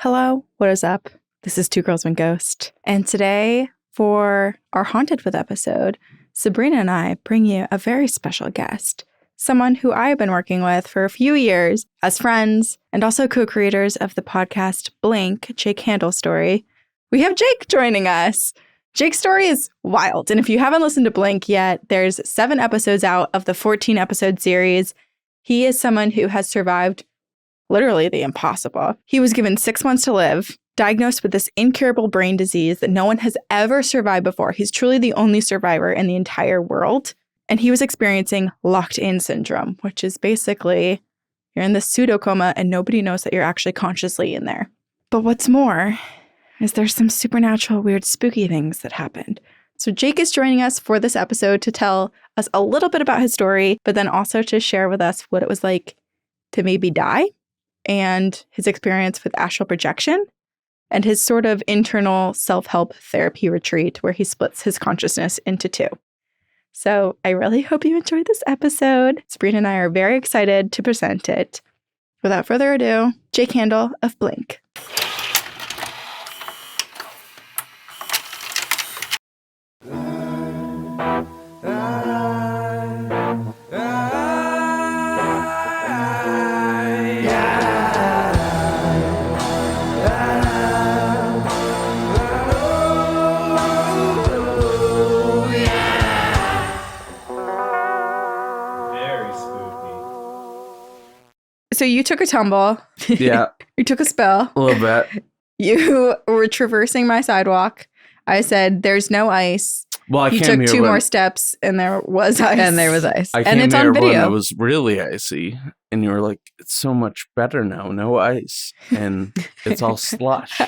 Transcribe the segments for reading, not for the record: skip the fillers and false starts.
Hello, what is up? This is Two Girls, One Ghost. And today, for our Haunted With episode, Sabrina and I bring you a very special guest. Someone who I have been working with for a few years as friends and also co-creators of the podcast Blink, Jake Haendel's story. We have Jake joining us. Jake's story is wild. And if you haven't listened to Blink yet, there's 7 episodes out of the 14-episode series. He is someone who has survived literally the impossible. He was given 6 months to live, diagnosed with this incurable brain disease that no one has ever survived before. He's truly the only survivor in the entire world. And he was experiencing locked-in syndrome, which is basically you're in this pseudo-coma and nobody knows that you're actually consciously in there. But what's more is there's some supernatural, weird, spooky things that happened. So Jake is joining us for this episode to tell us a little bit about his story, but then also to share with us what it was like to maybe die and his experience with astral projection and his sort of internal self-help therapy retreat where he splits his consciousness into 2. So I really hope you enjoyed this episode. Sabrina and I are very excited to present it. Without further ado, Jake Haendel of Blink. So you took a tumble. Yeah. You took a spell. A little bit. You were traversing my sidewalk. I said, there's no ice. Well, You took 2 more steps and there was ice. And there was ice. And it's on video. When it was really icy. And you were like, it's so much better now. No ice. And it's all slush.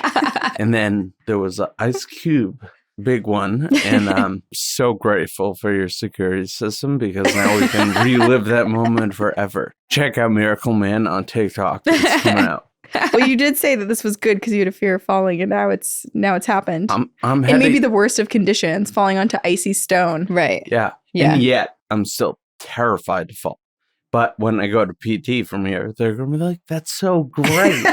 And then there was an ice cube. Big one. And I'm so grateful for your security system because now we can relive that moment forever. Check out Miracle Man on TikTok. It's coming out. Well, you did say that this was good because you had a fear of falling, and now it's happened. I'm It may be the worst of conditions, falling onto icy stone. Right. Yeah. And yet I'm still terrified to fall. But when I go to PT from here, they're going to be like, that's so great.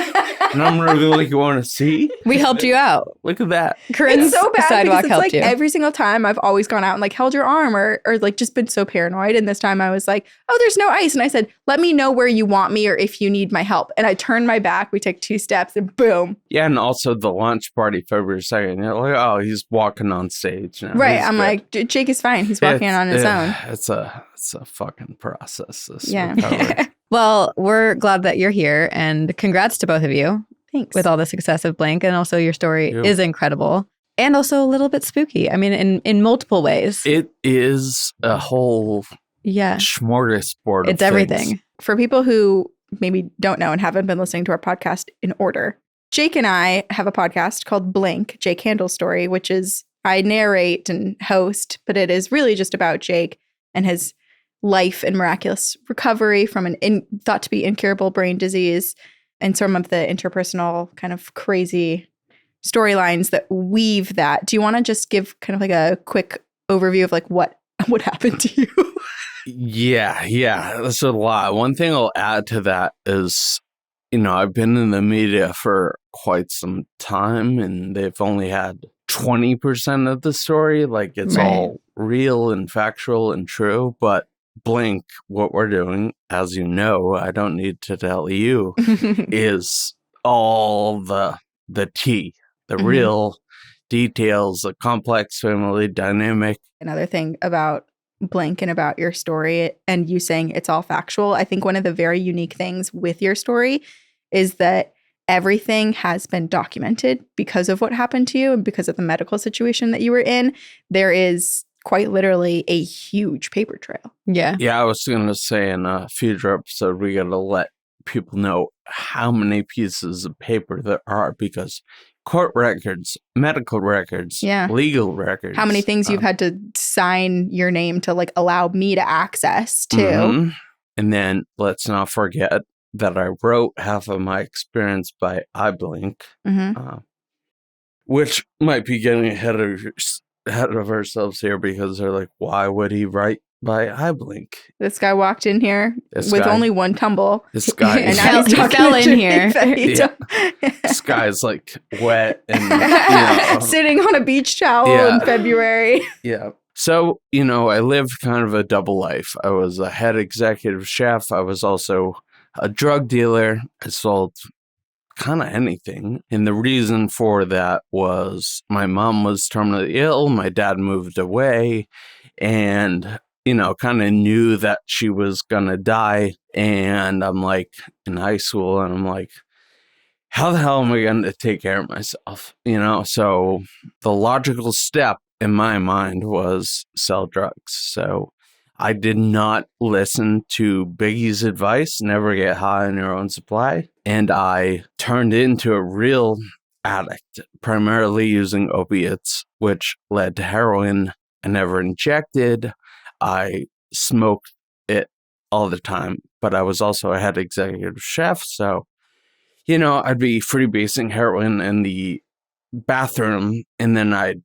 And I'm really like, you want to see? We helped you out. Look at that. Corinne's so bad sidewalk because it's helped like you. every single time I've always gone out and like held your arm or like just been so paranoid. And this time I was like, oh, there's no ice. And I said, let me know where you want me or if you need my help. And I turned my back. We took 2 steps and boom. Yeah, and also the launch party February 2nd. You're like, oh, he's walking on stage now. Right. He's I'm good. like, Jake is fine. He's walking on his own. It's a fucking process. This Yeah. recovery. Well, we're glad that you're here, and congrats to both of you Thanks. with all the success of Blink. And also your story Thank you. is incredible and also a little bit spooky. I mean, in multiple ways. It is a whole Yeah. smorgasbord. It's of everything. things. For people who maybe don't know and haven't been listening to our podcast in order, Jake and I have a podcast called Blink, Jake Haendel's story, which is I narrate and host, but it is really just about Jake and his life and miraculous recovery from an thought to be incurable brain disease and some of the interpersonal kind of crazy storylines that weave that. Do you want to just give kind of like a quick overview of like what happened to you? Yeah. That's a lot. One thing I'll add to that is, I've been in the media for quite some time and they've only had 20% of the story. Like it's Right. all real and factual and true. But Blink, what we're doing, as you know, I don't need to tell you, is all the tea, the Mhm. real details, the complex family dynamic. Another thing about Blink and about your story and you saying it's all factual, I think one of the very unique things with your story is that everything has been documented because of what happened to you and because of the medical situation that you were in. There is quite literally a huge paper trail. Yeah. Yeah, I was going to say in a future episode, we got to let people know how many pieces of paper there are because court records, medical records, Yeah. legal records. How many things you've had to sign your name to like allow me to access to. Mhm. And then let's not forget that I wrote half of my experience by iBlink, Mhm. which might be getting ahead of ourselves here because they're like, why would he write by eye blink. This guy walked in here This with guy- only one tumble. This guy And is now he's he talking fell to in Jimmy here. Fahito. This guy's like wet and Sitting on a beach towel Yeah. in February. yeah. So, I lived kind of a double life. I was a head executive chef. I was also a drug dealer. I sold kind of anything. And the reason for that was my mom was terminally ill. My dad moved away and, kind of knew that she was going to die. And I'm like in high school and I'm like, how the hell am I going to take care of myself? So the logical step in my mind was sell drugs. So I did not listen to Biggie's advice, never get high on your own supply. And I turned into a real addict, primarily using opiates, which led to heroin. I never injected. I smoked it all the time, but I was also a head executive chef. So, I'd be freebasing heroin in the bathroom and then I'd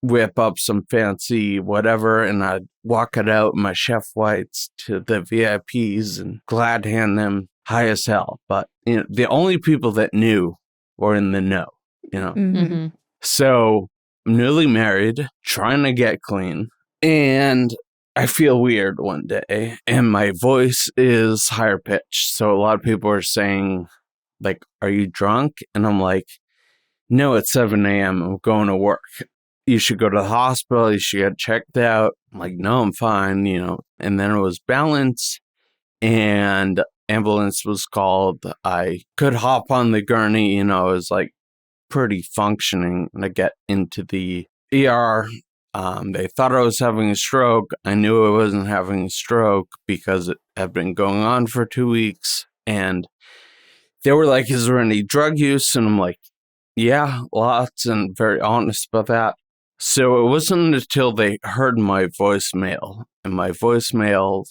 whip up some fancy whatever and I'd walk it out in my chef whites to the VIPs and glad hand them high as hell. But the only people that knew were in the know, Mm-hmm. So I'm newly married, trying to get clean, and I feel weird one day and my voice is higher pitched. So a lot of people are saying, like, are you drunk? And I'm like, no, it's 7 a.m. I'm going to work. You should go to the hospital. You should get checked out. I'm like, no, I'm fine, And then it was balance and ambulance was called. I could hop on the gurney, I was like pretty functioning to get into the ER. They thought I was having a stroke. I knew I wasn't having a stroke because it had been going on for 2 weeks. And they were like, is there any drug use? And I'm like, yeah, lots, and very honest about that. So it wasn't until they heard my voicemail, and my voicemail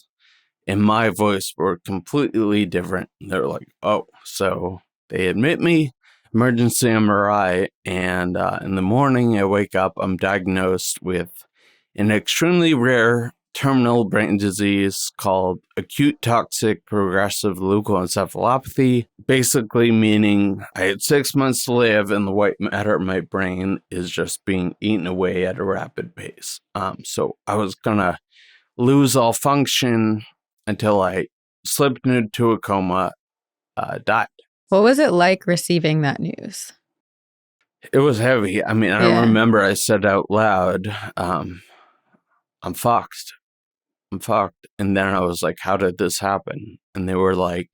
and my voice were completely different. They're like, oh, so they admit me, emergency MRI, and in the morning I wake up, I'm diagnosed with an extremely rare terminal brain disease called acute toxic progressive leukoencephalopathy, basically meaning I had 6 months to live and the white matter of my brain is just being eaten away at a rapid pace. So I was gonna lose all function until I slipped into a coma, died. What was it like receiving that news? It was heavy. I mean, I Yeah. remember I said out loud, I'm fucked. I'm fucked. And then I was like, how did this happen? And they were like,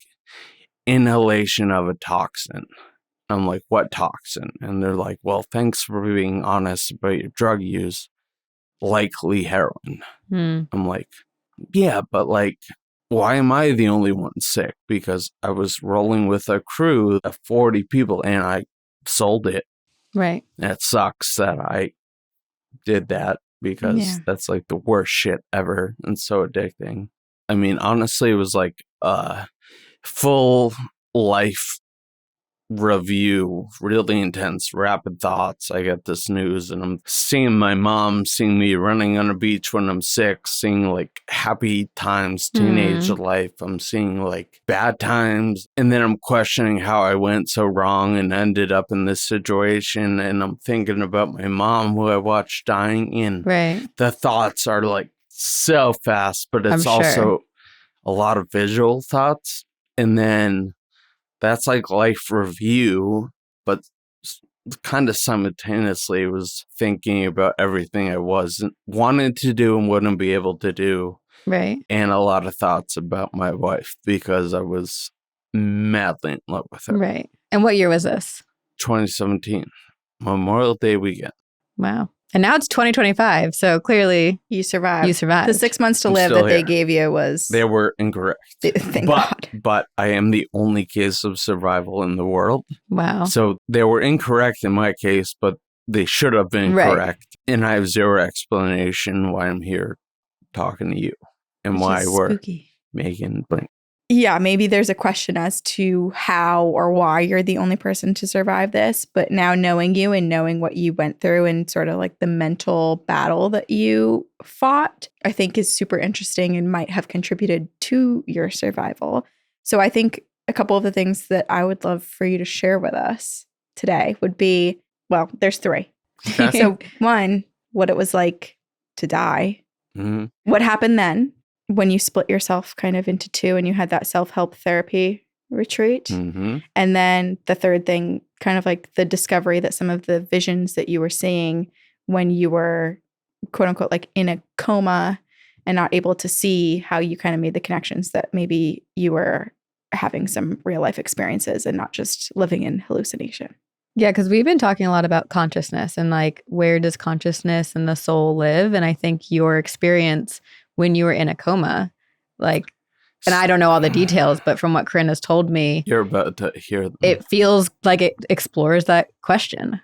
inhalation of a toxin. I'm like, what toxin? And they're like, well, thanks for being honest about your drug use. Likely heroin. Hmm. I'm like, yeah, but like, why am I the only one sick? Because I was rolling with a crew of 40 people and I sold it. Right. And it sucks that I did that because Yeah. that's like the worst shit ever and so addicting. I mean, honestly, it was like a full life review, really intense, rapid thoughts. I get this news and I'm seeing my mom, seeing me running on a beach when I'm sick, seeing like happy times, teenage life. I'm seeing like bad times. And then I'm questioning how I went so wrong and ended up in this situation. And I'm thinking about my mom who I watched dying. And Right. the thoughts are like so fast, but it's I'm sure. also a lot of visual thoughts. And then that's like life review, but kind of simultaneously was thinking about everything I wanted to do and wouldn't be able to do. Right. And a lot of thoughts about my wife because I was madly in love with her. Right. And what year was this? 2017, Memorial Day weekend. Wow. And now it's 2025. So clearly You survived. you survived. The 6 months to I'm live still that they here. gave you was... They were incorrect. Thank God. But I am the only case of survival in the world. Wow. So they were incorrect in my case, but they should have been Right. correct. And I have zero explanation why I'm here talking to you and Which why is we're spooky. making blink. yeah, maybe there's a question as to how or why you're the only person to survive this. But now knowing you and knowing what you went through and sort of like the mental battle that you fought, I think is super interesting and might have contributed to your survival. So I think a couple of the things that I would love for you to share with us today would be, well, there's 3. Okay. So 1, what it was like to die. Mm-hmm. What happened then when you split yourself kind of into 2 and you had that self-help therapy retreat? Mm-hmm. And then the 3rd thing, kind of like the discovery that some of the visions that you were seeing when you were, quote unquote, like in a coma and not able to see, how you kind of made the connections that maybe you were having some real life experiences and not just living in hallucination. Yeah, because we've been talking a lot about consciousness and like, where does consciousness and the soul live? And I think your experience when you were in a coma, like, and I don't know all the details, but from what Corinne has told me, You're about to hear them. it feels like it explores that question.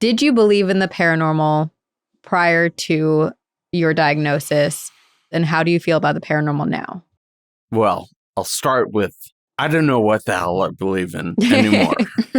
Did you believe in the paranormal prior to your diagnosis? And how do you feel about the paranormal now? Well, I'll start with, I don't know what the hell I believe in anymore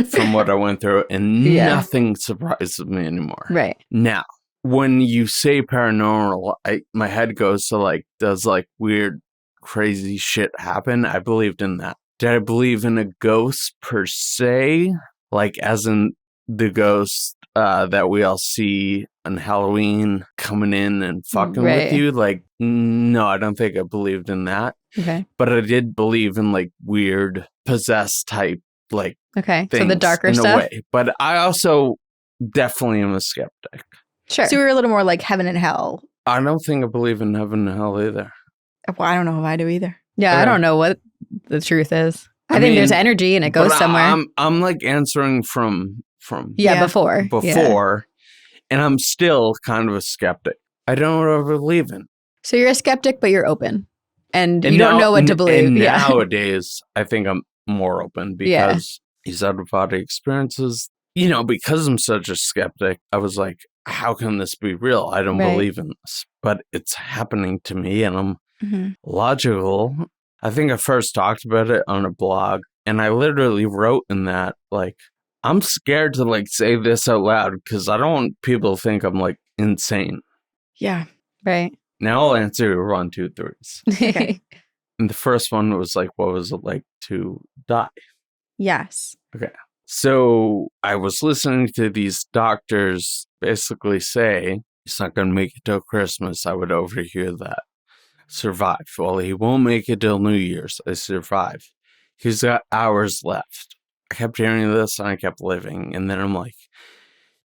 from what I went through, and nothing surprises me anymore. Right. Now, when you say paranormal, my head goes to like, does like weird, crazy shit happen? I believed in that. Did I believe in a ghost per se? Like as in the ghost that we all see on Halloween coming in and fucking with you? Like, no, I don't think I believed in that. Okay. But I did believe in like weird possessed type like Okay. things So the darker in stuff. a way. But I also definitely am a skeptic. Sure. So we were a little more like heaven and hell. I don't think I believe in heaven and hell either. Well, I don't know if I do either. Yeah, Okay. I don't know what the truth is. I think mean, there's energy and it goes but somewhere. I'm like answering from Yeah, before. and I'm still kind of a skeptic. I don't know what I believe in. So you're a skeptic, but you're open. And you don't know what to believe. And Yeah. nowadays, I think I'm more open because these out-of-body experiences, you know, because I'm such a skeptic, I was like, how can this be real? I don't believe in this. But it's happening to me, and I'm logical. I think I first talked about it on a blog, and I literally wrote in that, like, I'm scared to, like, say this out loud because I don't want people to think I'm, like, insane. Yeah. Right. Now I'll answer 1, 2, 3s. Okay. And the first one was like, what was it like to die? Yes. Okay. So I was listening to these doctors basically say, he's not going to make it till Christmas. I would overhear that. Survive. Well, he won't make it till New Year's. I survive. He's got hours left. I kept hearing this and I kept living. And then I'm like,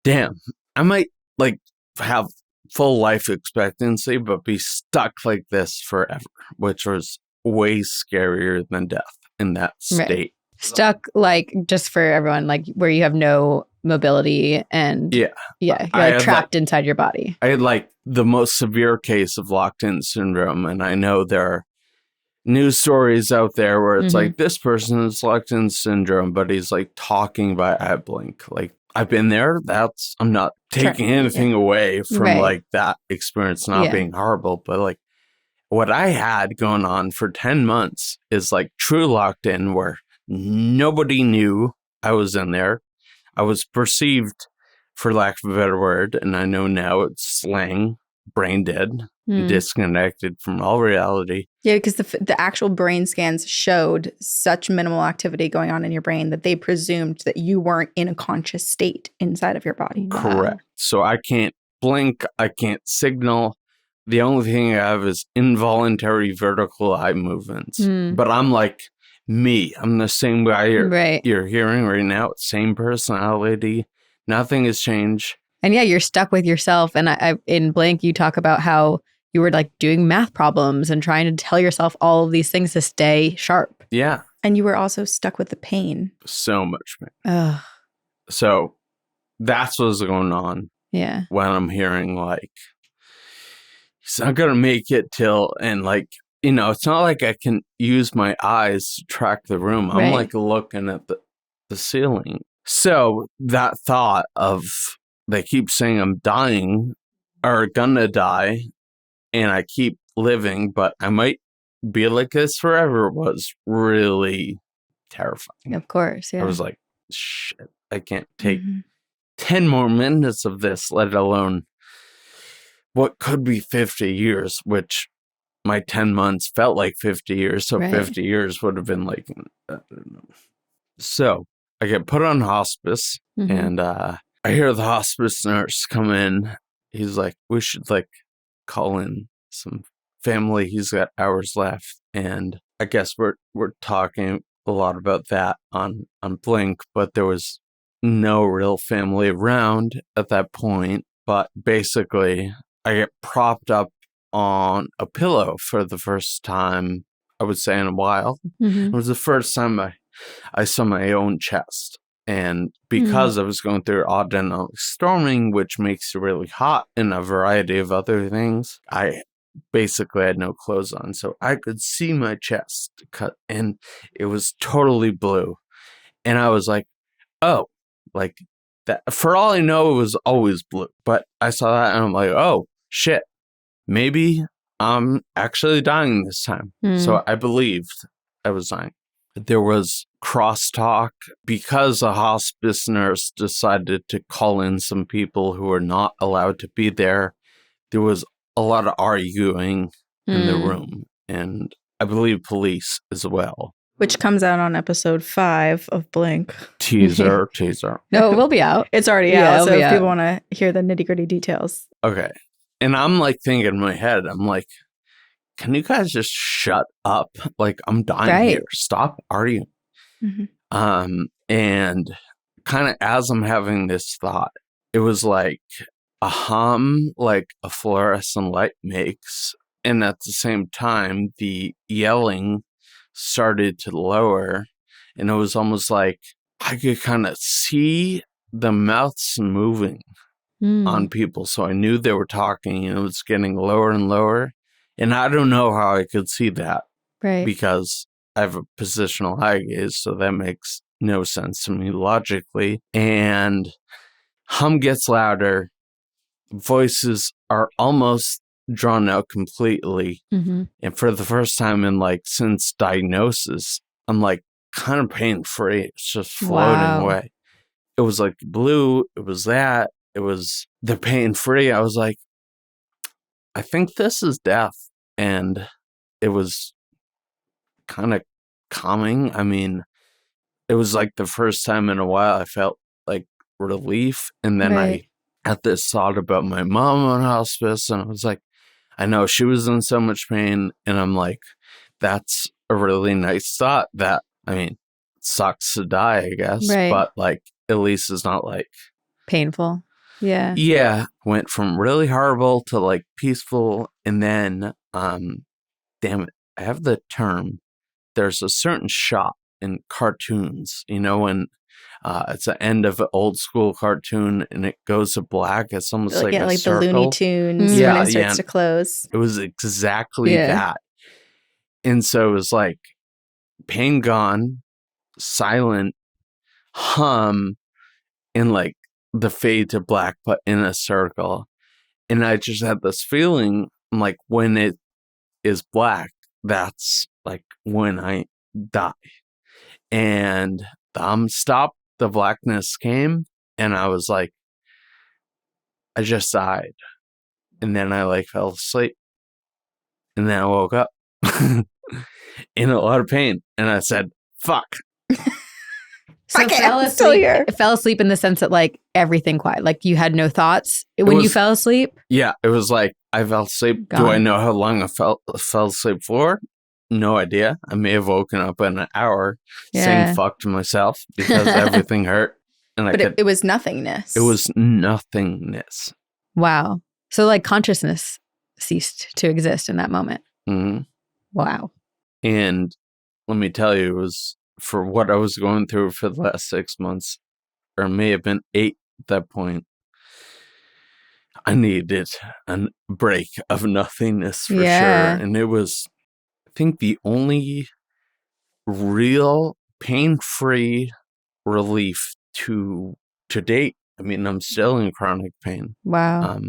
damn, I might like have full life expectancy, but be stuck like this forever, which was way scarier than death in that state. Right. Stuck, like, just for everyone, like where you have no mobility and you're like trapped inside your body. I had like the most severe case of locked-in syndrome, and I know there are news stories out there where it's like, this person is locked-in syndrome, but he's like talking by eye blink. Like, I've been there. I'm not taking anything away from like that experience not being horrible, but like what I had going on for 10 months is like true locked in where nobody knew I was in there. I was perceived, for lack of a better word, and I know now it's slang, brain dead, disconnected from all reality. Yeah, because the actual brain scans showed such minimal activity going on in your brain that they presumed that you weren't in a conscious state inside of your body. Correct. So I can't blink. I can't signal. The only thing I have is involuntary vertical eye movements. But I'm like me. I'm the same guy you're hearing right now. Same personality. Nothing has changed. And yeah, you're stuck with yourself. And I in Blank, you talk about how you were like doing math problems and trying to tell yourself all of these things to stay sharp. Yeah. And you were also stuck with the pain. So much pain. Ugh. So that's what's going on. Yeah. When I'm hearing like, he's not going to make it till, and like, you know, it's not like I can use my eyes to track the room. I'm like looking at the ceiling. So that thought of, they keep saying I'm dying or gonna die, and I keep living, but I might be like this forever was really terrifying. Of course, yeah. I was like, shit, I can't take 10 more minutes of this, let alone what could be 50 years, which my 10 months felt like 50 years. So 50 years would have been like, I don't know. So I get put on hospice and I hear the hospice nurse come in. He's like, we should like call in some family. He's got hours left. And I guess we're talking a lot about that on Blink, but there was no real family around at that point. But basically, I get propped up on a pillow for the first time, I would say, in a while. It was the first time I saw my own chest. And because I was going through autonomic storming, which makes you really hot, and a variety of other things, I basically had no clothes on. So I could see my chest cut, and it was totally blue. And I was like, oh, like that. For all I know, it was always blue. But I saw that, and I'm like, oh, shit. Maybe I'm actually dying this time. So I believed I was dying. There was crosstalk because a hospice nurse decided to call in some people who were not allowed to be there. There was a lot of arguing in the room, and I believe police as well. Which comes out on episode 5 of Blink. Teaser. No, it will be out. It's already out, so if people want to hear the nitty-gritty details. Okay. And I'm like thinking in my head, I'm like, can you guys just shut up? Like, I'm dying here. Stop arguing. And kind of as I'm having this thought, it was like a hum, like a fluorescent light makes. And at the same time, the yelling started to lower. And it was almost like I could kind of see the mouths moving on people. So I knew they were talking, and it was getting lower and lower. And I don't know how I could see that. Right. Because I have a positional eye gaze, so that makes no sense to me logically. And hum gets louder. Voices are almost drawn out completely. And for the first time in like since diagnosis, I'm like kind of pain-free. It's just floating away. It was like blue. It was that. It was the pain-free. I was like, I think this is death. And it was kind of calming. I mean, it was like the first time in a while I felt like relief. And then I had this thought about my mom on hospice. And I was like, I know she was in so much pain. And I'm like, that's a really nice thought that, I mean, sucks to die, I guess. But like, at least it's not like painful. Yeah. Yeah. Went from really horrible to like peaceful. And then, damn it, I have the term. There's a certain shot in cartoons, you know, when it's the end of an old school cartoon and it goes to black. It's almost like a circle. The Looney Tunes when it starts to close. It was exactly that. And so it was like pain gone, silent, hum, and like the fade to black, but in a circle. And I just had this feeling like when it is black, that's like when I die. And the hum stopped, the blackness came, and I was like, I just died. And then I like fell asleep. And then I woke up in a lot of pain. And I said, fuck. So fell asleep in the sense that like everything quiet, like you had no thoughts when you fell asleep? Yeah, it was like I fell asleep. Do I know how long I fell asleep for? No idea. I may have woken up in an hour saying fuck to myself because everything hurt. And it was nothingness. It was nothingness. Wow. So like consciousness ceased to exist in that moment. Wow. And let me tell you, it was for what I was going through for the last 6 months, or it may have been 8 at that point. I needed a break of nothingness for sure. And it was, I think, the only real pain-free relief to date. I mean, I'm still in chronic pain. Wow.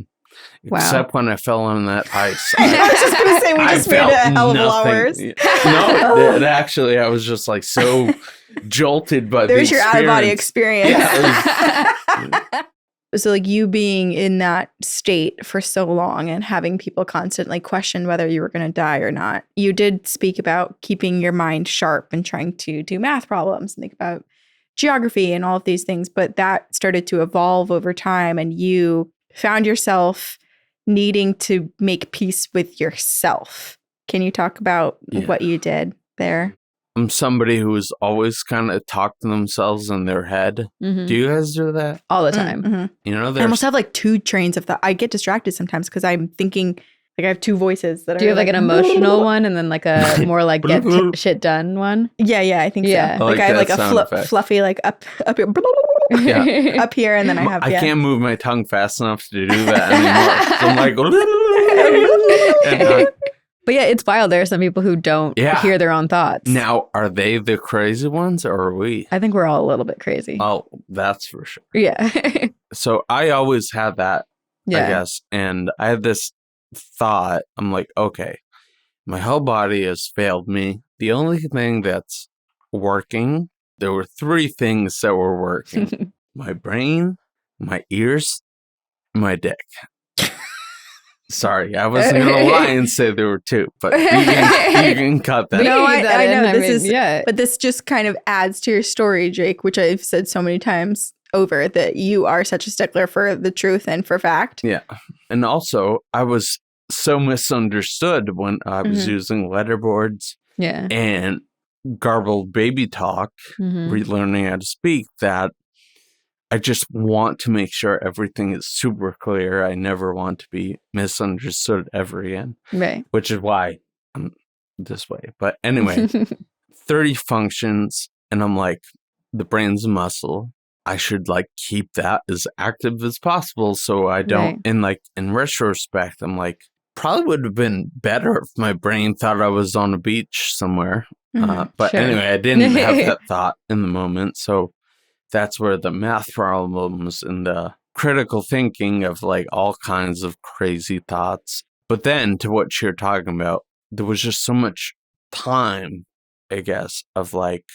Wow. Except when I fell on that ice. I was just going to say, we I just made a felt hell of a lot nothing. worse. No, actually, I was just like so jolted by There's the your out-of-body experience. Yeah, So like you being in that state for so long and having people constantly question whether you were going to die or not, you did speak about keeping your mind sharp and trying to do math problems and think about geography and all of these things. But that started to evolve over time and you found yourself needing to make peace with yourself. Can you talk about what you did there? I'm somebody who is always kind of talk to themselves in their head. Mhm. Do you guys do that? All the time. Mm-hmm. You know, I there's almost have like two trains of thought. I get distracted sometimes because I'm thinking, like I have two voices that are Do you have like an emotional one and then like a more like get shit done one? Yeah, I think Yeah. so. I like I have that like a sound effect. fluffy like up here, Yeah. up here, and then I have I can't move my tongue fast enough to do that anymore. So I'm like, and, But yeah, it's wild. There are some people who don't Yeah. hear their own thoughts. now, are they the crazy ones or are we? I think we're all a little bit crazy. Oh, that's for sure. Yeah. So I always had that, Yeah. I guess. And I had this thought. I'm like, okay, my whole body has failed me. The only thing that's working, there were three things that were working. My brain, my ears, my dick. Sorry, I wasn't going to lie and say there were two, but you can cut that. No, I know this is. Yeah. But this just kind of adds to your story, Jake, which I've said so many times over that you are such a stickler for the truth and for fact. Yeah. And also, I was so misunderstood when I was Mhm. using letterboards Yeah. and garbled baby talk, Mhm. relearning how to speak, that I just want to make sure everything is super clear. I never want to be misunderstood ever again, Right. which is why I'm this way. But anyway, 30 functions, and I'm like, the brain's a muscle. I should like keep that as active as possible so I don't, Right. and like in retrospect, I'm like, probably would have been better if my brain thought I was on a beach somewhere. Mhm. But Sure. anyway, I didn't have that thought in the moment. So that's where the math problems and the critical thinking of like all kinds of crazy thoughts. But then to what you're talking about, there was just so much time, I guess, of like,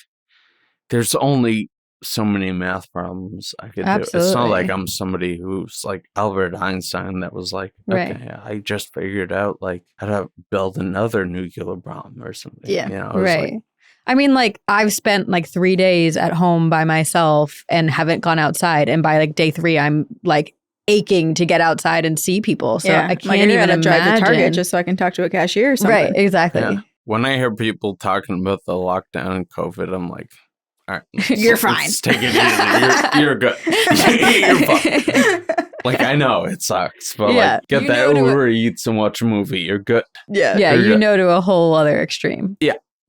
there's only so many math problems I could do. It's not Absolutely. like I'm somebody who's like Albert Einstein that was like, Right. okay, I just figured out like how to build another nuclear bomb or something. Yeah. You know, it was Right. like, I mean, like, I've spent like 3 days at home by myself and haven't gone outside. And by like day 3, I'm like aching to get outside and see people. So I can't like, even gonna drive to Target imagine. just so I can talk to a cashier or something. Right. Exactly. yeah. When I hear people talking about the lockdown and COVID, I'm like, all right, You're let's fine. take it easy. You're good. You're fine. Like, I know it sucks, but Yeah. like, get You that know to- Uber Eats and watch a movie. You're good. Yeah. Yeah. You're You good. know, to a whole other extreme.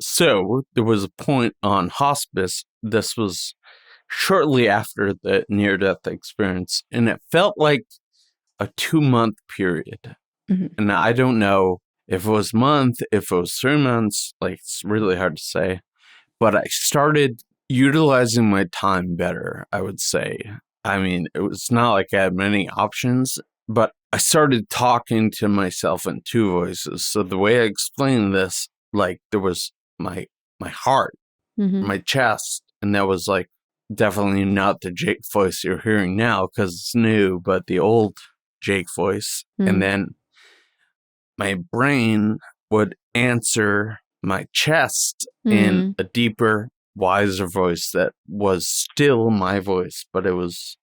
So there was a point on hospice. This was shortly after the near-death experience, and it felt like a 2-month period. Mhm. And I don't know if it was a month, if it was 3 months. Like, it's really hard to say. But I started utilizing my time better, I would say. I mean, it was not like I had many options, but I started talking to myself in two voices. So the way I explained this, like, there was my heart, Mhm. my chest, and that was like definitely not the Jake voice you're hearing now because it's new, but the old Jake voice. Mhm. And then my brain would answer my chest in a deeper, wiser voice that was still my voice, but it was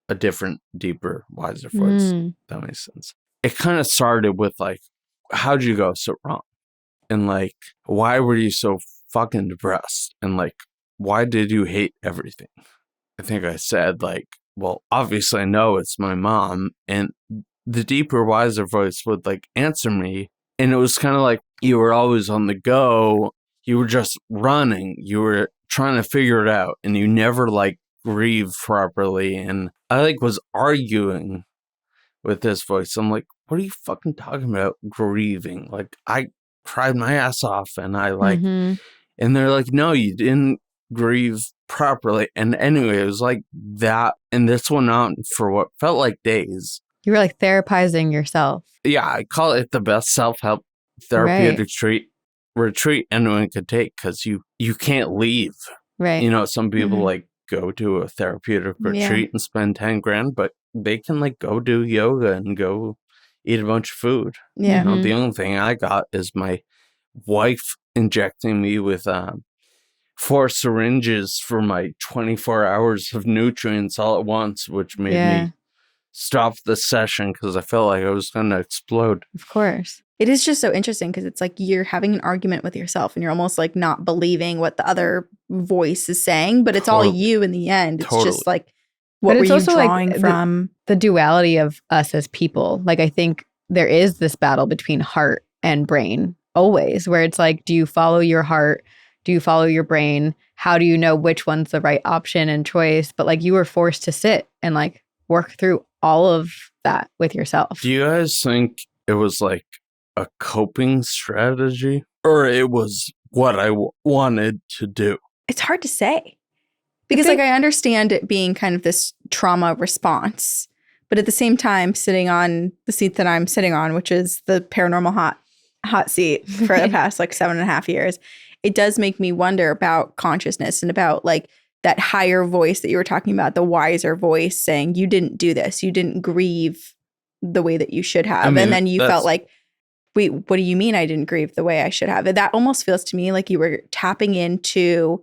a different, deeper, wiser voice. Mm. That makes sense. It kind of started with like, how'd you go so wrong? And like, why were you so fucking depressed? And like, why did you hate everything? I think I said like, well, obviously I know it's my mom. And the deeper, wiser voice would like answer me. And it was kind of like you were always on the go. You were just running. You were trying to figure it out. And you never like grieved properly. And I like was arguing with this voice. I'm like, what are you fucking talking about grieving? Like, I cried my ass off and I like, Mhm. and they're like, no, you didn't grieve properly. And anyway, it was like that. And this went on for what felt like days. You were like therapizing yourself. Yeah, I call it the best self-help therapeutic retreat anyone could take, because you can't leave. Right. You know, some people Mhm. like go to a therapeutic Yeah. retreat and spend 10 grand, but they can like go do yoga and go eat a bunch of food. Yeah. You know, Mhm. the only thing I got is my wife injecting me with 4 syringes for my 24 hours of nutrients all at once, which made me stop the session because I felt like I was going to explode. Of course. It is just so interesting because it's like you're having an argument with yourself and you're almost like not believing what the other voice is saying, but it's all Totally. you in the end. It's Totally. just like, what But were it's you also, like, drawing from? The duality of us as people. Like, I think there is this battle between heart and brain always, where it's like, do you follow your heart? Do you follow your brain? How do you know which one's the right option and choice? But like, you were forced to sit and like work through all of that with yourself. Do you guys think it was like a coping strategy, or it was what I wanted to do? It's hard to say. Because like I understand it being kind of this trauma response, but at the same time, sitting on the seat that I'm sitting on, which is the paranormal hot seat for the past like 7.5 years, it does make me wonder about consciousness and about like that higher voice that you were talking about, the wiser voice saying, you didn't do this, you didn't grieve the way that you should have. I mean, and then you felt like, wait, what do you mean I didn't grieve the way I should have? And that almost feels to me like you were tapping into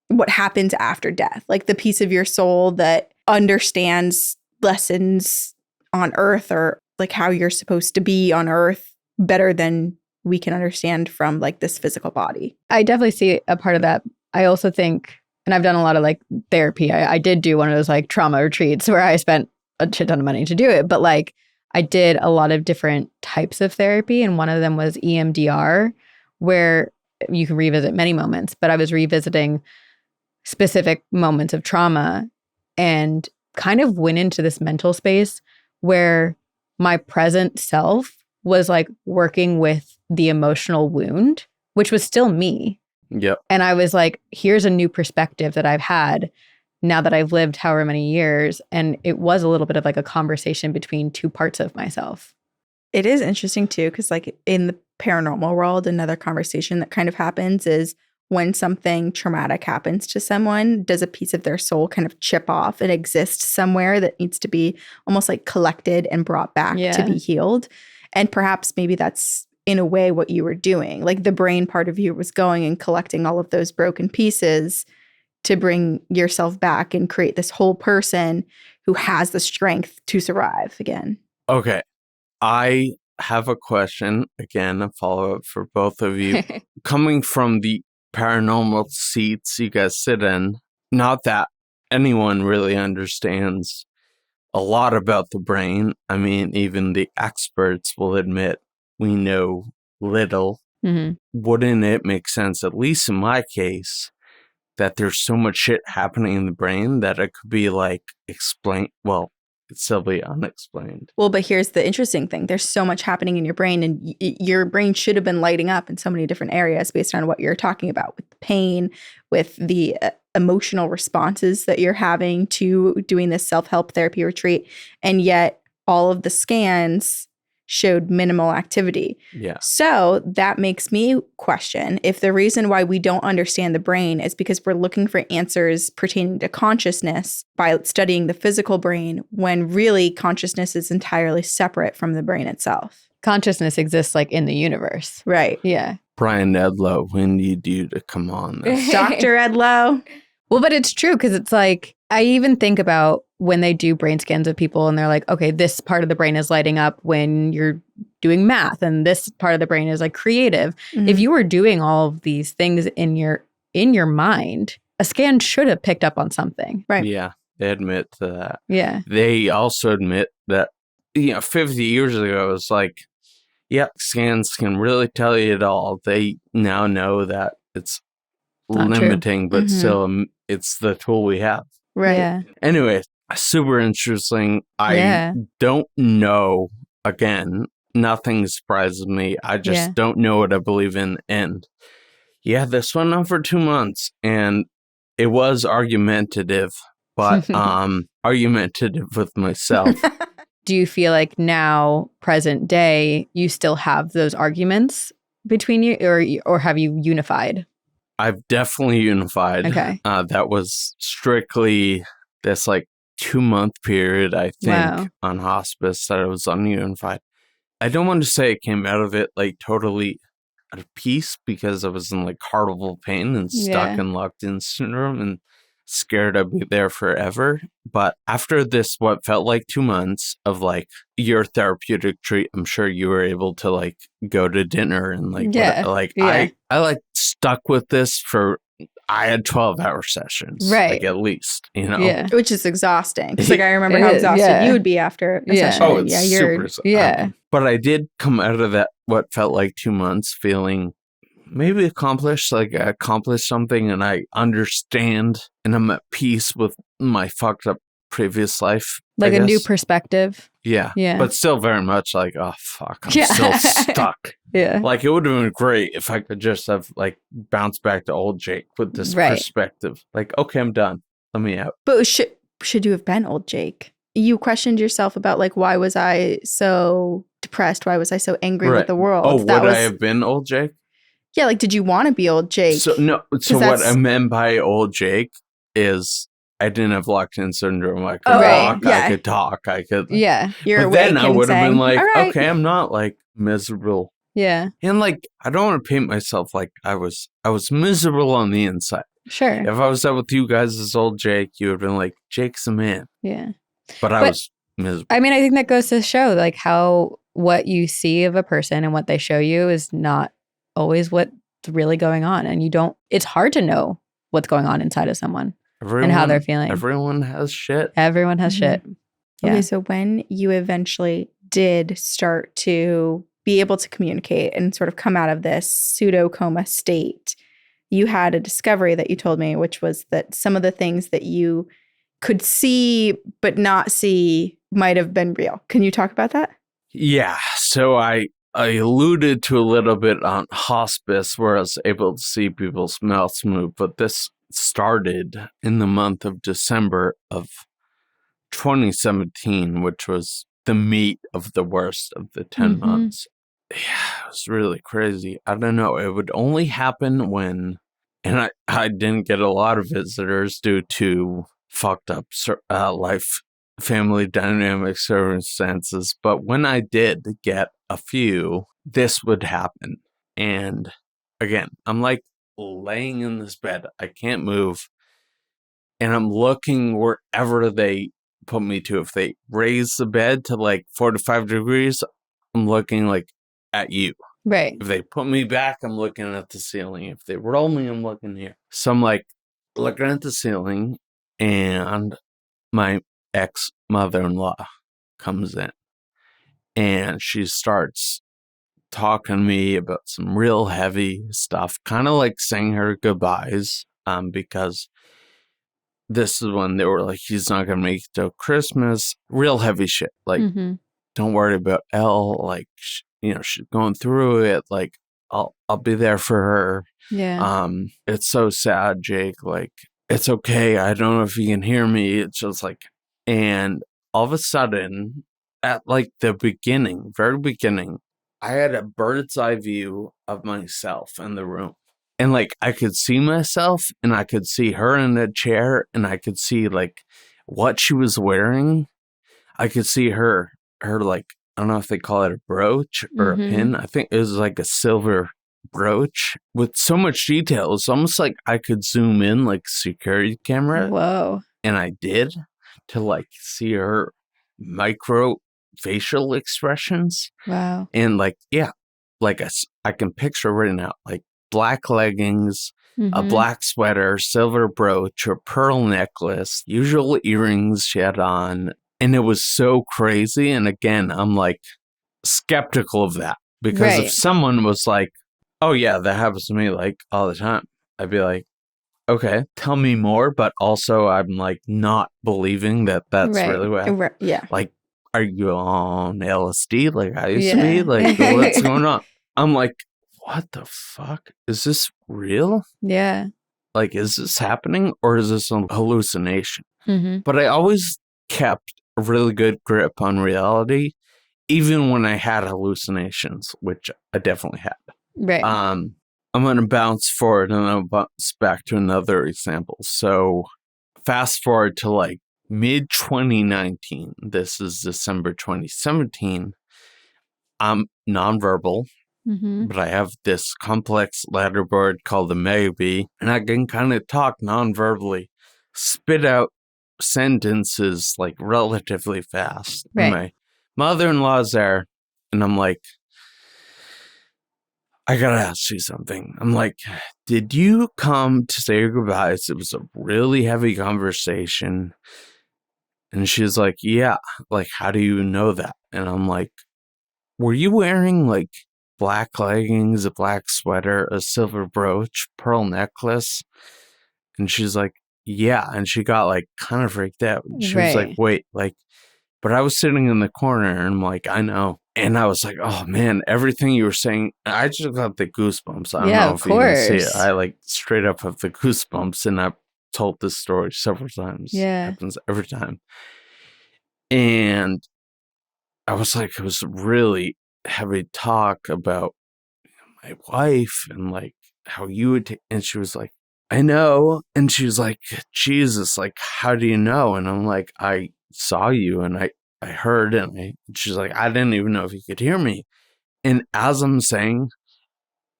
what happens after death, like the piece of your soul that understands lessons on Earth, or like how you're supposed to be on Earth better than we can understand from like this physical body. I definitely see a part of that. I also think, and I've done a lot of like therapy. I did do one of those like trauma retreats where I spent a shit ton of money to do it. But like I did a lot of different types of therapy. And one of them was EMDR, where you can revisit many moments. But I was revisiting specific moments of trauma and kind of went into this mental space where my present self was like working with the emotional wound, which was still me. Yep. And I was like, here's a new perspective that I've had now that I've lived however many years. And it was a little bit of like a conversation between two parts of myself. It is interesting too, because like in the paranormal world, another conversation that kind of happens is when something traumatic happens to someone, does a piece of their soul kind of chip off and exist somewhere that needs to be almost like collected and brought back to be healed? And perhaps maybe that's in a way what you were doing. Like the brain part of you was going and collecting all of those broken pieces to bring yourself back and create this whole person who has the strength to survive again. Okay. I have a question, again, a follow-up for both of you. Coming from the paranormal seats you guys sit in, not that anyone really understands a lot about the brain. I mean, even the experts will admit we know little. Mm-hmm. Wouldn't it make sense, at least in my case, that there's so much shit happening in the brain that it could be like explained? Well, it'd still be unexplained. Well, but here's the interesting thing. There's so much happening in your brain, and your brain should have been lighting up in so many different areas based on what you're talking about with the pain, with the emotional responses that you're having to doing this self-help therapy retreat. And yet all of the scans showed minimal activity. Yeah. So that makes me question if the reason why we don't understand the brain is because we're looking for answers pertaining to consciousness by studying the physical brain, when really consciousness is entirely separate from the brain itself. Consciousness exists like in the universe. Right. Yeah. Brian Edlow, we need you to come on this. Dr. Edlow. Well, but it's true, because it's like, I even think about when they do brain scans of people and they're like, okay, this part of the brain is lighting up when you're doing math and this part of the brain is like creative. Mm-hmm. If you were doing all of these things in your mind, a scan should have picked up on something. Right. Yeah, they admit to that. Yeah. They also admit that, 50 years ago, it was like, yeah, scans can really tell you it all. They now know that it's Not limiting, but Mm-hmm. still, it's the tool we have. Right. Yeah. Anyway, super interesting. I don't know. Again, nothing surprises me. I just don't know what I believe in. And yeah, this went on for 2 months, and it was argumentative, but argumentative with myself. do you feel like now, present day, you still have those arguments between you, or have you unified? I've definitely unified. Okay. That was strictly this like 2-month period, I think, Wow. on hospice that I was ununified. I don't want to say I came out of it like totally at peace, because I was in like horrible pain and stuck Yeah. in locked-in syndrome and scared I'd be there forever. But after this, what felt like 2 months of like your therapeutic treat, I'm sure you were able to like go to dinner and like, Yeah. I like stuck with this for, I had 12-hour sessions, Right. like at least, you know? Yeah. Which is exhausting. Because like I remember It how is, exhausted yeah. you would be after a Yeah. session. Oh, it's you're super. Yeah. But I did come out of that, what felt like 2 months, feeling maybe accomplished something, and I understand and I'm at peace with my fucked up previous life. Like I a new guess. perspective. Yeah. Yeah. But still very much like, oh, fuck, I'm Yeah. still stuck. Yeah. Like, it would have been great if I could just have like bounced back to old Jake with this Right. perspective. Like, okay, I'm done. Let me out. But should you have been old Jake? You questioned yourself about like, why was I so depressed? Why was I so angry Right. with the world? Oh, would I have been old Jake? Yeah, like did you want to be old Jake? So no. So 'Cause what that's- I meant by old Jake is I didn't have locked-in syndrome. I could Oh, walk. yeah. I could talk. I could. Yeah. You're But then awake I and would have saying, been like, all right. okay, I'm not like miserable. Yeah. And like, I don't want to paint myself like I was miserable on the inside. Sure. If I was out with you guys as old Jake, you would have been like, Jake's a man. Yeah. But I was miserable. I mean, I think that goes to show like how what you see of a person and what they show you is not always what's really going on. And it's hard to know what's going on inside of someone and how they're feeling. Everyone has shit. Everyone has shit. Yeah. Okay, so when you eventually did start to be able to communicate and sort of come out of this pseudo coma state, you had a discovery that you told me, which was that some of the things that you could see but not see might have been real. Can you talk about that? Yeah. So I alluded to a little bit on hospice where I was able to see people's mouths move, but this started in the month of December of 2017, which was the meat of the worst of the 10 months. Yeah, it was really crazy. I don't know. It would only happen when, and I didn't get a lot of visitors due to fucked up life, family dynamic circumstances. But when I did get a few, this would happen. And again, I'm like laying in this bed. I can't move. And I'm looking wherever they put me to. If they raise the bed to like 45 degrees, I'm looking like at you. Right. If they put me back, I'm looking at the ceiling. If they roll me, I'm looking here. So I'm like looking at the ceiling, and my ex-mother-in-law comes in, and she starts talking to me about some real heavy stuff, kind of like saying her goodbyes, because this is when they were like, he's not going to make it till Christmas. Real heavy shit. Like, don't worry about Elle. Like, she's going through it. Like, I'll be there for her. Yeah. It's so sad, Jake. Like, it's okay. I don't know if you can hear me. It's just like, and all of a sudden, at like the beginning, very beginning, I had a bird's eye view of myself in the room. And like, I could see myself, and I could see her in a chair, and I could see like what she was wearing. I could see her like, I don't know if they call it a brooch or a pin. I think it was like a silver brooch with so much detail. It's almost like I could zoom in like a security camera. Whoa. And I did, to like see her micro facial expressions. Wow. And like, yeah, like I can picture right now, like black leggings, a black sweater, silver brooch, a pearl necklace, usual earrings she had on. And it was so crazy. And again, I'm like skeptical of that, because if someone was like, oh yeah, that happens to me like all the time, I'd be like, okay, tell me more. But also I'm like not believing that that's really what happened. Yeah. Like, are you on LSD like I used to be? Like, what's going on? I'm like, what the fuck? Is this real? Yeah. Like, is this happening, or is this a hallucination? But I always kept a really good grip on reality, even when I had hallucinations, which I definitely had. Right. I'm going to bounce forward and I'll bounce back to another example. So fast forward to like mid 2019. This is December 2017. I'm nonverbal, but I have this complex letterboard called the Maybe, and I can kind of talk nonverbally, spit out sentences like relatively fast. Right. My mother-in-law's there, and I'm like, I gotta ask you something. I'm like, did you come to say your goodbyes? It was a really heavy conversation. And she's like, yeah. Like, how do you know that? And I'm like, were you wearing like black leggings, a black sweater, a silver brooch, pearl necklace? And she's like, yeah. And she got like kind of freaked out. She was like, wait, like, but I was sitting in the corner and I'm like, I know. And I was like, oh man, everything you were saying, I just got the goosebumps. I don't know if you can see it. I like straight up have the goosebumps, and I've told this story several times. Yeah. It happens every time. And I was like, it was really heavy talk about my wife and like how you would and she was like, I know. And she was like, Jesus, like, how do you know? And I'm like, I saw you and I heard, and she's like, I didn't even know if you could hear me. And as I'm saying,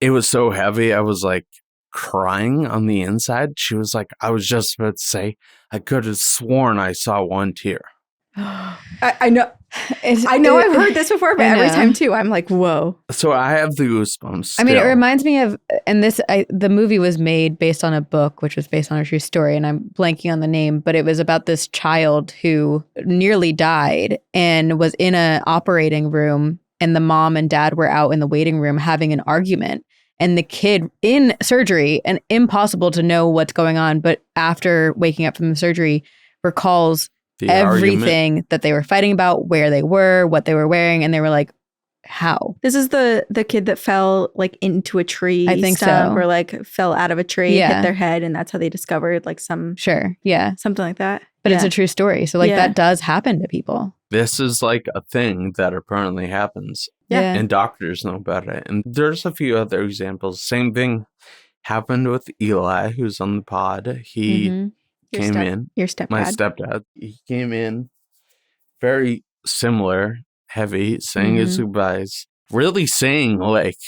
it was so heavy, I was like crying on the inside. She was like, I was just about to say, I could have sworn I saw one tear. I know. I know I've heard this before, but every time too, I'm like, whoa. So I have the goosebumps still. I mean, it reminds me of, and the movie was made based on a book, which was based on a true story, and I'm blanking on the name, but it was about this child who nearly died and was in an operating room, and the mom and dad were out in the waiting room having an argument, and the kid in surgery, and impossible to know what's going on, but after waking up from the surgery, recalls everything that they were fighting about, where they were, what they were wearing, and they were like, how? This is the kid that fell like into a tree. I think stump, so. Or like fell out of a tree, hit their head, and that's how they discovered like something like that. But it's a true story. So like that does happen to people. This is like a thing that apparently happens. Yeah. And doctors know about it. And there's a few other examples. Same thing happened with Eli, who's on the pod. He came in. Your stepdad. My stepdad. He came in very similar, heavy, saying his goodbyes. Really saying, like,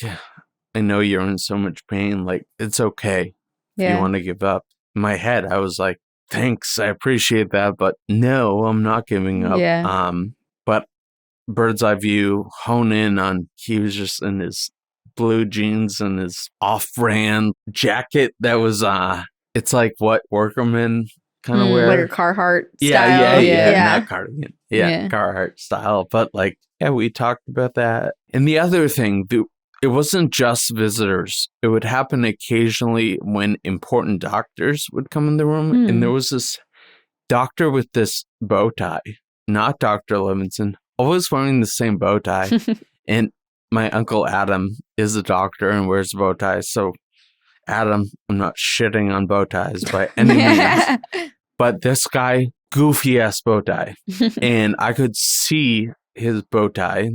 I know you're in so much pain. Like, it's okay if you want to give up. In my head, I was like, thanks, I appreciate that. But no, I'm not giving up. Yeah. But bird's eye view, hone in on, he was just in his blue jeans and his off-brand jacket that was it's like what workmen kind of wear. Like a Carhartt style. Yeah. Not cardigan. Yeah, Carhartt style. But like, we talked about that. And the other thing, it wasn't just visitors. It would happen occasionally when important doctors would come in the room. And there was this doctor with this bow tie, not Dr. Levinson, always wearing the same bow tie. And my uncle Adam is a doctor and wears a bow tie. So Adam, I'm not shitting on bow ties by any means, but this guy, goofy ass bow tie, and I could see his bow tie.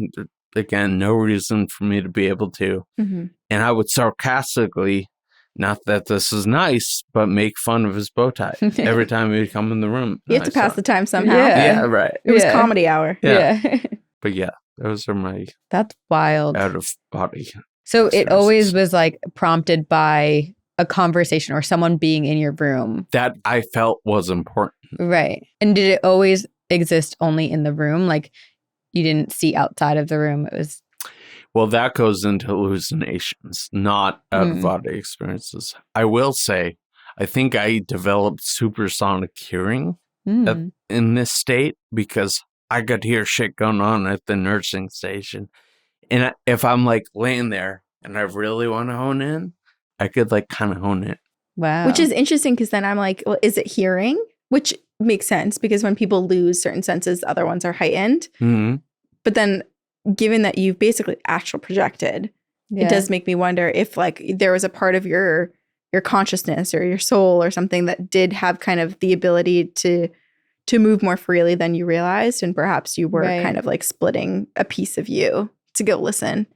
Again, no reason for me to be able to, and I would sarcastically, not that this is nice, but make fun of his bow tie every time he'd come in the room. You have to pass the time somehow. Yeah, right. It was comedy hour. Yeah. But yeah, those are my that's wild out of body. So it always was like prompted by a conversation or someone being in your room. That I felt was important. Right. And did it always exist only in the room? Like you didn't see outside of the room? It was... Well, that goes into hallucinations, not out-of-body experiences. I will say, I think I developed supersonic hearing in this state because I could hear shit going on at the nursing station. And if I'm like laying there and I really want to hone in, I could like kind of hone it. Wow. Which is interesting because then I'm like, well, is it hearing? Which makes sense because when people lose certain senses, other ones are heightened. But then given that you've basically astral projected, it does make me wonder if like there was a part of your consciousness or your soul or something that did have kind of the ability to to move more freely than you realized. And perhaps you were Right. kind of like splitting a piece of you to go listen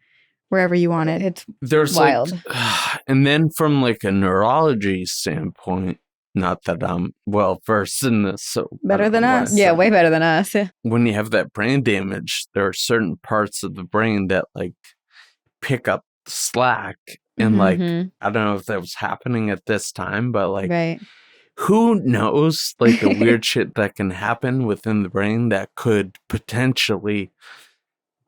wherever you wanted. It's There's wild. like, and then from like a neurology standpoint, not that I'm well versed in this, so I Better don't than know what I us. yeah, said. way better than us. When you have that brain damage, there are certain parts of the brain that like pick up the slack. And like, Mhm. I don't know if that was happening at this time, but like, Right. who knows like the weird shit that can happen within the brain that could potentially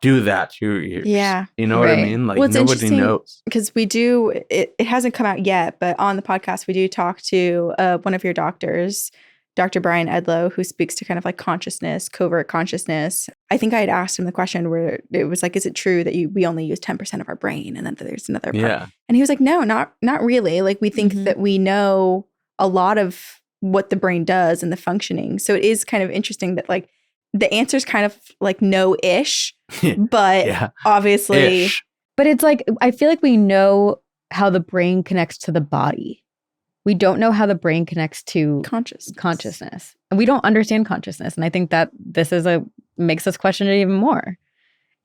do that to your ears. Yeah. You know what I Right. mean? Like Well, it's nobody interesting knows. because we do, it hasn't come out yet, but on the podcast, we do talk to one of your doctors, Dr. Brian Edlow, who speaks to kind of like consciousness, covert consciousness. I think I had asked him the question where it was like, is it true that we only use 10% of our brain and then there's another part? Yeah. And he was like, no, not really. Like we think Mhm. that we know a lot of what the brain does and the functioning. So it is kind of interesting that like the answer is kind of like no-ish, but Yeah. obviously Ish. But it's like, I feel like we know how the brain connects to the body. We don't know how the brain connects to consciousness. And we don't understand consciousness. And I think that this is makes us question it even more.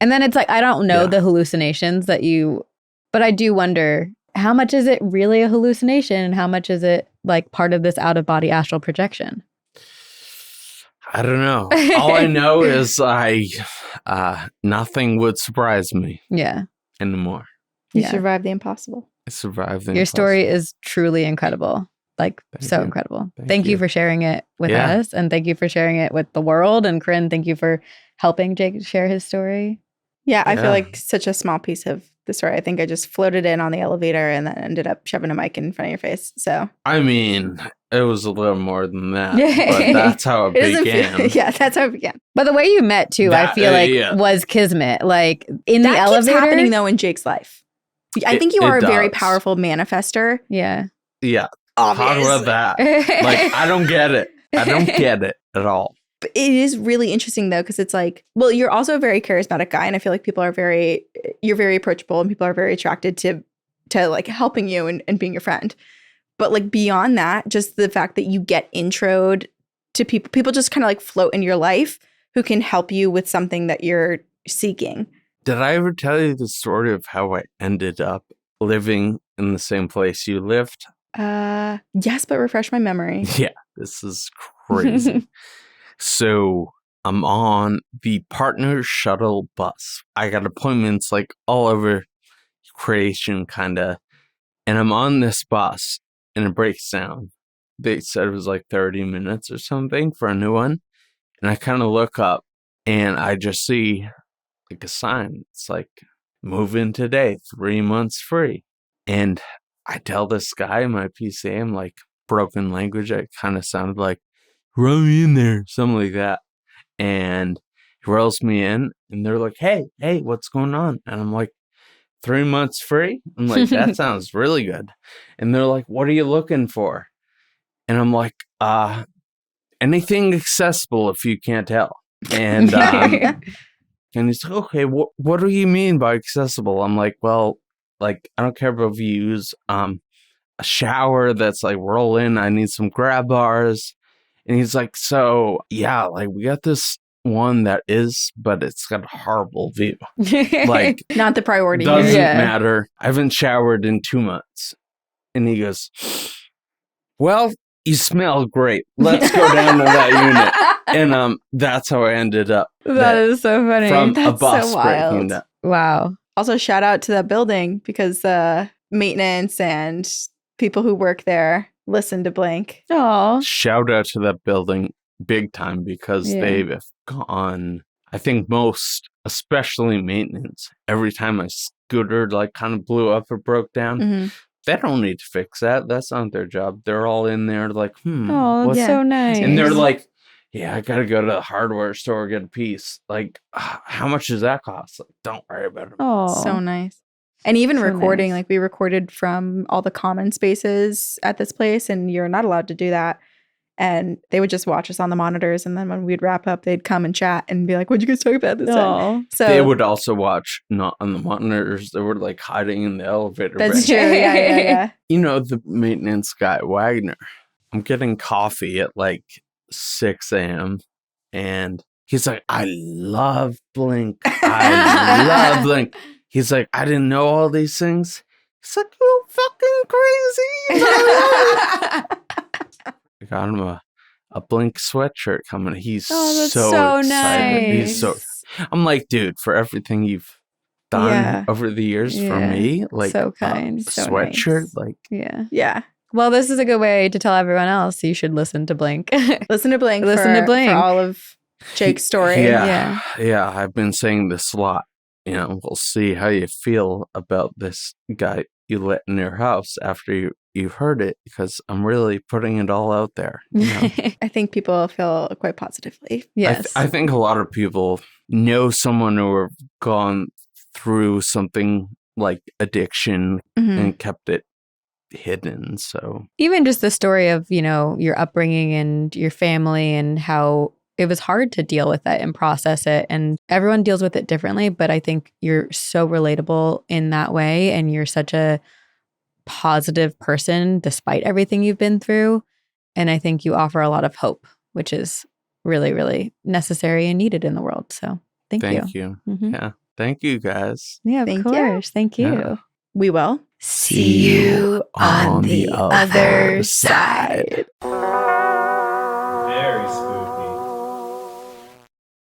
And then it's like, I don't know Yeah. the hallucinations but I do wonder, how much is it really a hallucination and how much is it like part of this out of body astral projection? I don't know. All I know is nothing would surprise me Yeah. anymore. you Yeah. survived the impossible. I survived. Your story is truly incredible. Like, Thank so you. incredible. Thank Thank you you. for sharing it with Yeah. us. And thank you for sharing it with the world. And Corinne, thank you for helping Jake share his story. Yeah, I feel Yeah. like such a small piece of the story. I think I just floated in on the elevator and then ended up shoving a mic in front of your face. So I mean, it was a little more than that, Yeah. but that's how it it doesn't began. feel, yeah, that's how it began. But the way you met, too, I That- feel like yeah. was kismet. Like, in That the keeps elevator. happening though in Jake's life. I think you It are a very does. powerful manifester. Yeah. Yeah. Talk about that. Like, I don't get it. I don't get it at all. But it is really interesting though, because it's like, well, you're also a very charismatic guy, and I feel like you're very approachable, and people are very attracted to like helping you and being your friend. But like beyond that, just the fact that you get introed to people just kind of like float in your life who can help you with something that you're seeking. Did I ever tell you the story of how I ended up living in the same place you lived? Yes, but refresh my memory. Yeah, this is crazy. So I'm on the partner shuttle bus. I got appointments like all over creation, kind of. And I'm on this bus and it breaks down. They said it was like 30 minutes or something for a new one. And I kind of look up and I just see like a sign. It's like, move in today, 3 months free. And I tell this guy in my PCA, I'm like, broken language. It kind of sounded like, roll me in there, something like that. And he rolls me in and they're like, hey, what's going on? And I'm like, 3 months free? I'm like, that sounds really good. And they're like, what are you looking for? And I'm like, anything accessible if you can't tell. And and he's like, okay, what do you mean by accessible? I'm like, well, like, I don't care if you use a shower that's like roll in. I need some grab bars. And he's like, so yeah, like we got this one that is, but it's got a horrible view. Like, Not the priority. doesn't here. Yeah. matter. I haven't showered in 2 months. And he goes, well, you smell great. Let's go down to that unit. And that's how I ended up That is so funny. from a That's bus so breaking wild. down. Wow. Also, shout out to that building because maintenance and people who work there listen to Blink. Oh. Shout out to that building big time because Yeah. they've gone, I think most, especially maintenance, every time my scooter like kind of blew up or broke down, Mm-hmm. they don't need to fix that. That's not their job. They're all in there like, Oh, what's that's so nice. And they're like, yeah, I got to go to the hardware store, get a piece. Like, how much does that cost? Like, don't worry about it. oh. So nice. And even So recording, nice. like we recorded from all the common spaces at this place, and you're not allowed to do that. And they would just watch us on the monitors. And then when we'd wrap up, they'd come and chat and be like, what'd you guys talk about this time? Oh. So They would also watch not on the monitors. They were like hiding in the elevator. that's bay. true. Yeah. You know, the maintenance guy, Wagner. I'm getting coffee at like 6 a.m. and he's like, I love Blink. I love Blink. He's like, I didn't know all these things. He's like, you fucking crazy. I got him a Blink sweatshirt coming. He's that's so excited. nice. He's so. I'm like, dude, for everything you've done over the years for me, like so kind, so sweatshirt, nice. like Yeah. Well, this is a good way to tell everyone else you should listen to Blink. Listen to Blink. Listen to Blink. For all of Jake's story. Yeah. I've been saying this a lot. You know, we'll see how you feel about this guy you let in your house after you've heard it, because I'm really putting it all out there. You know? I think people feel quite positively. Yes. I think a lot of people know someone who have gone through something like addiction and kept it hidden. So even just the story of, you know, your upbringing and your family and how it was hard to deal with that and process it. And everyone deals with it differently. But I think you're so relatable in that way. And you're such a positive person despite everything you've been through. And I think you offer a lot of hope, which is really, really necessary and needed in the world. So thank you. Mm-hmm. Yeah. Thank you, guys. Yeah, of course. Thank you. Yeah. We will see you on the other side.